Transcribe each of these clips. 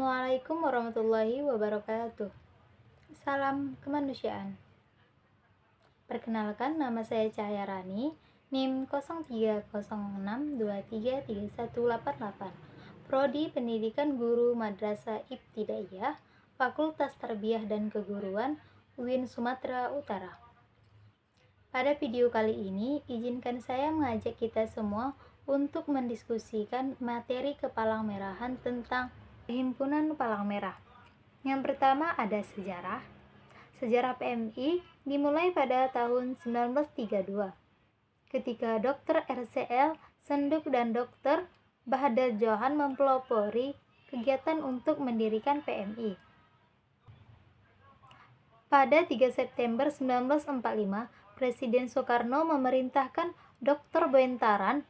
Assalamualaikum warahmatullahi wabarakatuh. Salam kemanusiaan. Perkenalkan, nama saya Cahaya Rani, NIM 0306233188, Prodi Pendidikan Guru Madrasah Ibtidaiyah, Fakultas Tarbiyah dan Keguruan, UIN Sumatera Utara. Pada video kali ini, izinkan saya mengajak kita semua untuk mendiskusikan materi kepalang merahan tentang Himpunan Palang Merah. Yang pertama ada sejarah. Sejarah PMI dimulai pada tahun 1932 ketika Dr. RCL Senduk dan Dr. Bahadur Johan mempelopori kegiatan untuk mendirikan PMI. Pada 3 September 1945, Presiden Soekarno memerintahkan Dr. Boentaran,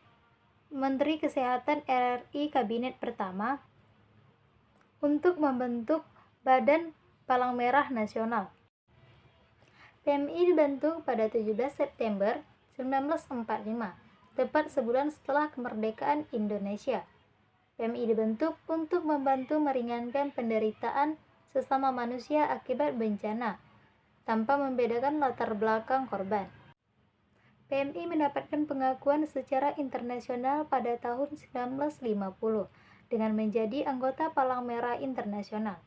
Menteri Kesehatan RI Kabinet pertama, untuk membentuk Badan Palang Merah Nasional. PMI dibentuk pada 17 September 1945, tepat sebulan setelah kemerdekaan Indonesia. PMI dibentuk untuk membantu meringankan penderitaan sesama manusia akibat bencana, tanpa membedakan latar belakang korban. PMI mendapatkan pengakuan secara internasional pada tahun 1950 dengan menjadi anggota Palang Merah Internasional.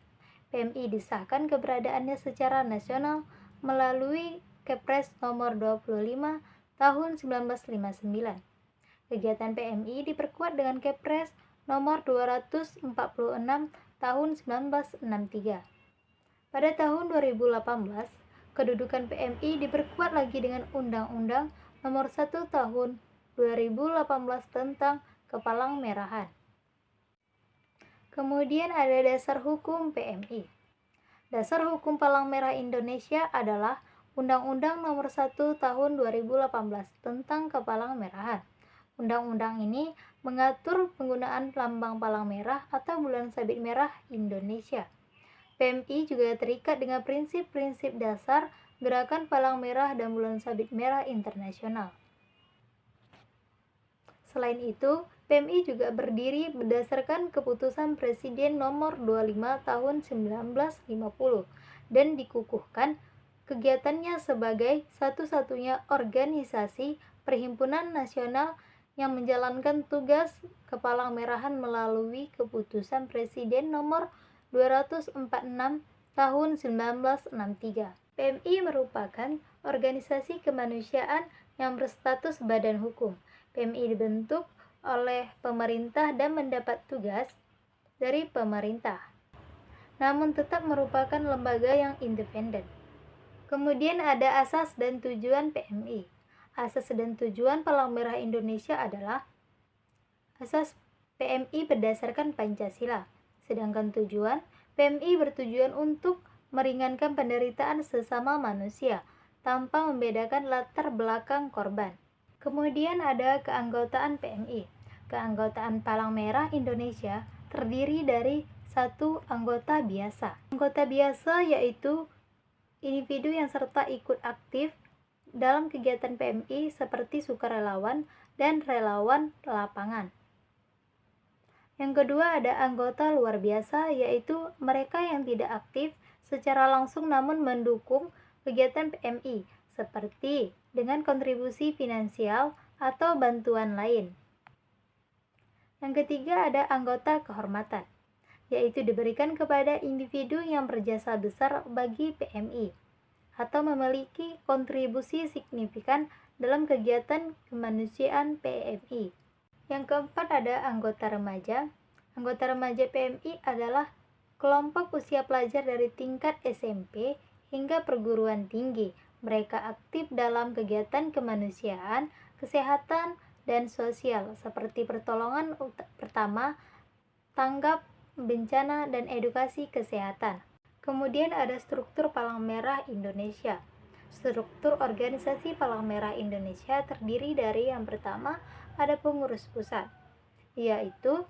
PMI disahkan keberadaannya secara nasional melalui Kepres nomor 25 tahun 1959. Kegiatan PMI diperkuat dengan Kepres nomor 246 tahun 1963. Pada tahun 2018, kedudukan PMI diperkuat lagi dengan Undang-Undang nomor 1 tahun 2018 tentang Kepalang Merahan. Kemudian ada dasar hukum PMI. Dasar hukum Palang Merah Indonesia adalah Undang-Undang nomor 1 tahun 2018 tentang Kepalang Merahan. Undang-undang ini mengatur penggunaan lambang palang merah atau bulan sabit merah Indonesia. PMI juga terikat dengan prinsip-prinsip dasar Gerakan Palang Merah dan Bulan Sabit Merah Internasional. Selain itu, PMI juga berdiri berdasarkan keputusan Presiden nomor 25 tahun 1950 dan dikukuhkan kegiatannya sebagai satu-satunya organisasi perhimpunan nasional yang menjalankan tugas kepalang merahan melalui keputusan Presiden nomor 246 tahun 1963. PMI merupakan organisasi kemanusiaan yang berstatus badan hukum. PMI dibentuk oleh pemerintah dan mendapat tugas dari pemerintah, namun tetap merupakan lembaga yang independen. Kemudian ada asas dan tujuan PMI. Asas dan tujuan Palang Merah Indonesia adalah: asas PMI berdasarkan Pancasila, sedangkan tujuan PMI bertujuan untuk meringankan penderitaan sesama manusia tanpa membedakan latar belakang korban. Kemudian ada keanggotaan PMI. Keanggotaan Palang Merah Indonesia terdiri dari 1 anggota biasa. Anggota biasa yaitu individu yang serta ikut aktif dalam kegiatan PMI seperti sukarelawan dan relawan lapangan. Yang kedua ada anggota luar biasa, yaitu mereka yang tidak aktif secara langsung namun mendukung kegiatan PMI seperti dengan kontribusi finansial atau bantuan lain. Yang ketiga ada anggota kehormatan, yaitu diberikan kepada individu yang berjasa besar bagi PMI atau memiliki kontribusi signifikan dalam kegiatan kemanusiaan PMI. Yang keempat ada anggota remaja. Anggota remaja PMI adalah kelompok usia pelajar dari tingkat SMP hingga perguruan tinggi. Mereka aktif dalam kegiatan kemanusiaan, kesehatan, dan sosial seperti pertolongan pertama, tanggap bencana, dan edukasi kesehatan. Kemudian ada struktur Palang Merah Indonesia. Struktur organisasi Palang Merah Indonesia terdiri dari yang pertama ada pengurus pusat, yaitu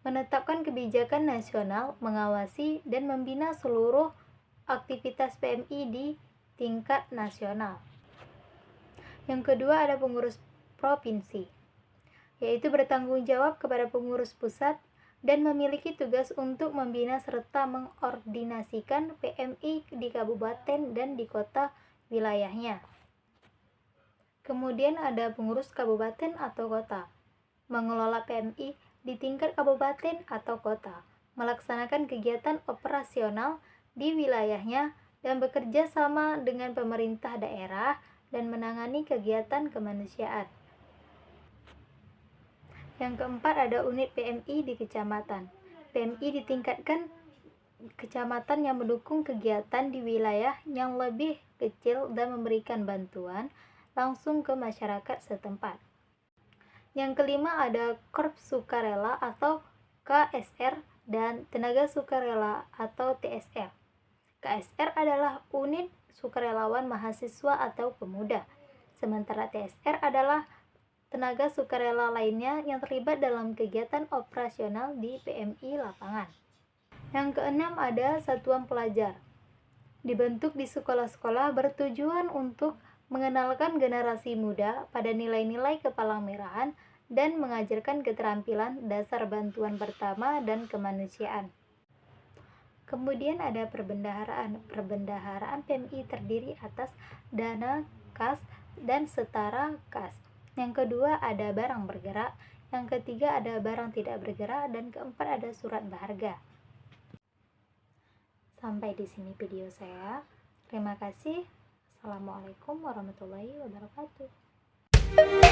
menetapkan kebijakan nasional, mengawasi dan membina seluruh aktivitas PMI di tingkat nasional. Yang kedua ada pengurus provinsi, yaitu bertanggung jawab kepada pengurus pusat dan memiliki tugas untuk membina serta mengordinasikan PMI di kabupaten dan di kota wilayahnya. Kemudian ada pengurus kabupaten atau kota, mengelola PMI di tingkat kabupaten atau kota, melaksanakan kegiatan operasional di wilayahnya dan bekerja sama dengan pemerintah daerah dan menangani kegiatan kemanusiaan. Yang keempat ada unit PMI di kecamatan. PMI ditingkatkan kecamatan yang mendukung kegiatan di wilayah yang lebih kecil dan memberikan bantuan langsung ke masyarakat setempat. Yang kelima ada Korps Sukarela atau KSR dan Tenaga Sukarela atau TSR. KSR adalah unit sukarelawan mahasiswa atau pemuda, sementara TSR adalah tenaga sukarela lainnya yang terlibat dalam kegiatan operasional di PMI lapangan. Yang keenam ada Satuan Pelajar. Dibentuk di sekolah-sekolah bertujuan untuk mengenalkan generasi muda pada nilai-nilai kepalang-merahan dan mengajarkan keterampilan dasar bantuan pertama dan kemanusiaan. Kemudian ada perbendaharaan. Perbendaharaan PMI terdiri atas dana kas dan setara kas. Yang kedua ada barang bergerak, yang ketiga ada barang tidak bergerak, dan keempat ada surat berharga. Sampai di sini video saya. Terima kasih. Assalamualaikum warahmatullahi wabarakatuh.